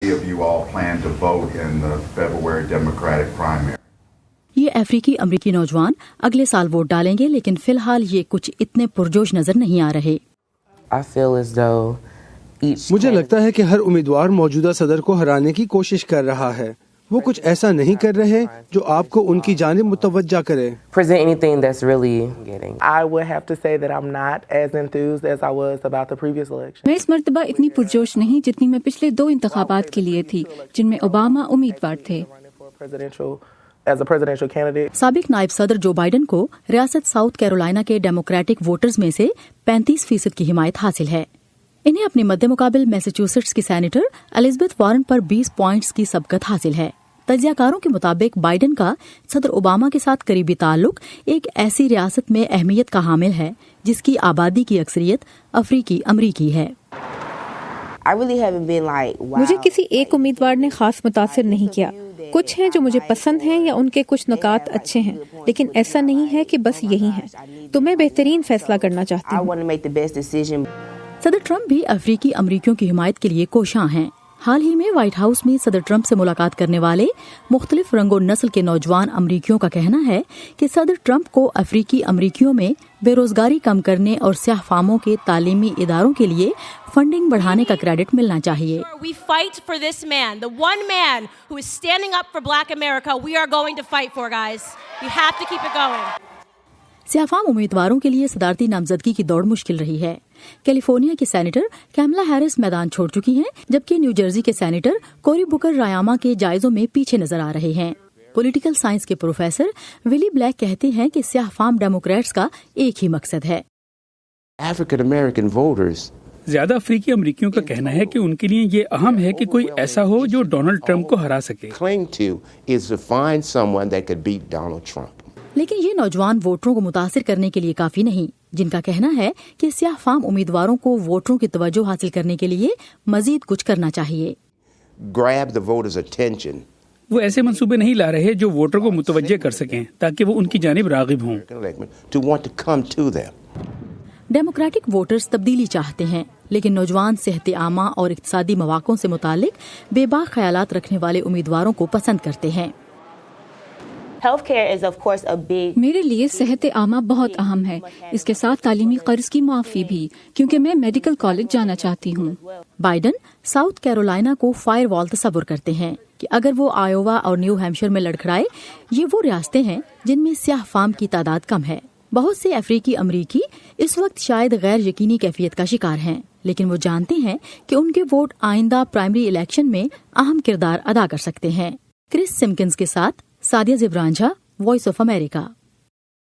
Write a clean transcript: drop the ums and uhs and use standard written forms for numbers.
many of you all plan to vote in the February Democratic primary? یہ افریقی امریکی نوجوان اگلے سال ووٹ ڈالیں گے، لیکن فی الحال یہ کچھ اتنے پرجوش نظر نہیں آ رہے۔ مجھے لگتا ہے کہ ہر امیدوار موجودہ صدر کو ہرانے کی کوشش کر رہا ہے۔ وہ کچھ ایسا نہیں کر رہے جو آپ کو ان کی جانب متوجہ کرے۔ میں اس مرتبہ اتنی پرجوش نہیں جتنی میں پچھلے 2 انتخابات کے لیے تھی جن میں اوباما امیدوار تھے۔ سابق نائب صدر جو بائیڈن کو ریاست ساؤتھ کیرولائنا کے ڈیموکریٹک ووٹرز میں سے 35% کی حمایت حاصل ہے۔ انہیں اپنے مد مقابل میساچوسیٹس کی سینیٹر الزبتھ وارن پر 20 پوائنٹس کی سبقت حاصل ہے۔ تجزیہ کاروں کے مطابق بائیڈن کا صدر اوباما کے ساتھ قریبی تعلق ایک ایسی ریاست میں اہمیت کا حامل ہے جس کی آبادی کی اکثریت افریقی امریکی ہے۔ مجھے کسی ایک امیدوار نے خاص متاثر نہیں کیا۔ کچھ ہیں جو مجھے پسند ہیں یا ان کے کچھ نکات اچھے ہیں، لیکن ایسا نہیں ہے کہ بس یہی ہے۔ تو میں بہترین فیصلہ کرنا چاہتی ہوں۔ صدر ٹرمپ بھی افریقی امریکیوں کی حمایت کے لیے کوشاں ہیں۔ حال ہی میں وائٹ ہاؤس میں صدر ٹرمپ سے ملاقات کرنے والے مختلف رنگ و نسل کے نوجوان امریکیوں کا کہنا ہے کہ صدر ٹرمپ کو افریقی امریکیوں میں بے روزگاری کم کرنے اور سیاہ فاموں کے تعلیمی اداروں کے لیے فنڈنگ بڑھانے کا کریڈٹ ملنا چاہیے۔ We fight for this man, the one man who is standing up for Black America. We are going to fight for, guys. We have to keep it going. سیاہ فام امیدواروں کے لیے صدارتی نامزدگی کی دوڑ مشکل رہی ہے۔ کیلیفورنیا کی سینیٹر کیملا ہیرس میدان چھوڑ چکی ہیں، جبکہ نیو جرسی کے سینیٹر کوری بکر رایاما کے جائزوں میں پیچھے نظر آ رہے ہیں۔ پولیٹیکل سائنس کے پروفیسر ولی بلیک کہتے ہیں کہ سیاہ فام ڈیموکریٹس کا ایک ہی مقصد ہے۔ زیادہ افریقی امریکیوں کا کہنا ہے کہ ان کے لیے یہ اہم ہے کہ کوئی ایسا ہو جو ڈونلڈ ٹرمپ کو ہرا سکے۔ لیکن یہ نوجوان ووٹروں کو متاثر کرنے کے لیے کافی نہیں، جن کا کہنا ہے کہ سیاہ فام امیدواروں کو ووٹروں کی توجہ حاصل کرنے کے لیے مزید کچھ کرنا چاہیے۔ وہ ایسے منصوبے نہیں لا رہے جو ووٹر کو متوجہ کر سکیں تاکہ وہ ان کی جانب راغب ہوں۔ ڈیموکریٹک ووٹرز تبدیلی چاہتے ہیں، لیکن نوجوان صحت عامہ اور اقتصادی مواقع سے متعلق بے باک خیالات رکھنے والے امیدواروں کو پسند کرتے ہیں۔ میرے لیے صحت عامہ بہت اہم ہے، اس کے ساتھ تعلیمی قرض کی معافی بھی، کیونکہ میں میڈیکل کالج جانا چاہتی ہوں۔ بائیڈن ساؤتھ کیرولائنا کو فائر وال تصور کرتے ہیں کہ اگر وہ آئیووا اور نیو ہیمپشائر میں لڑکھڑائے، یہ وہ ریاستیں ہیں جن میں سیاہ فام کی تعداد کم ہے۔ بہت سے افریقی امریکی اس وقت شاید غیر یقینی کیفیت کا شکار ہیں، لیکن وہ جانتے ہیں کہ ان کے ووٹ آئندہ پرائمری الیکشن میں اہم کردار ادا کر سکتے ہیں۔ کرس سمکنز کے ساتھ سادیہ زبرانجھا، وائس آف امریکہ۔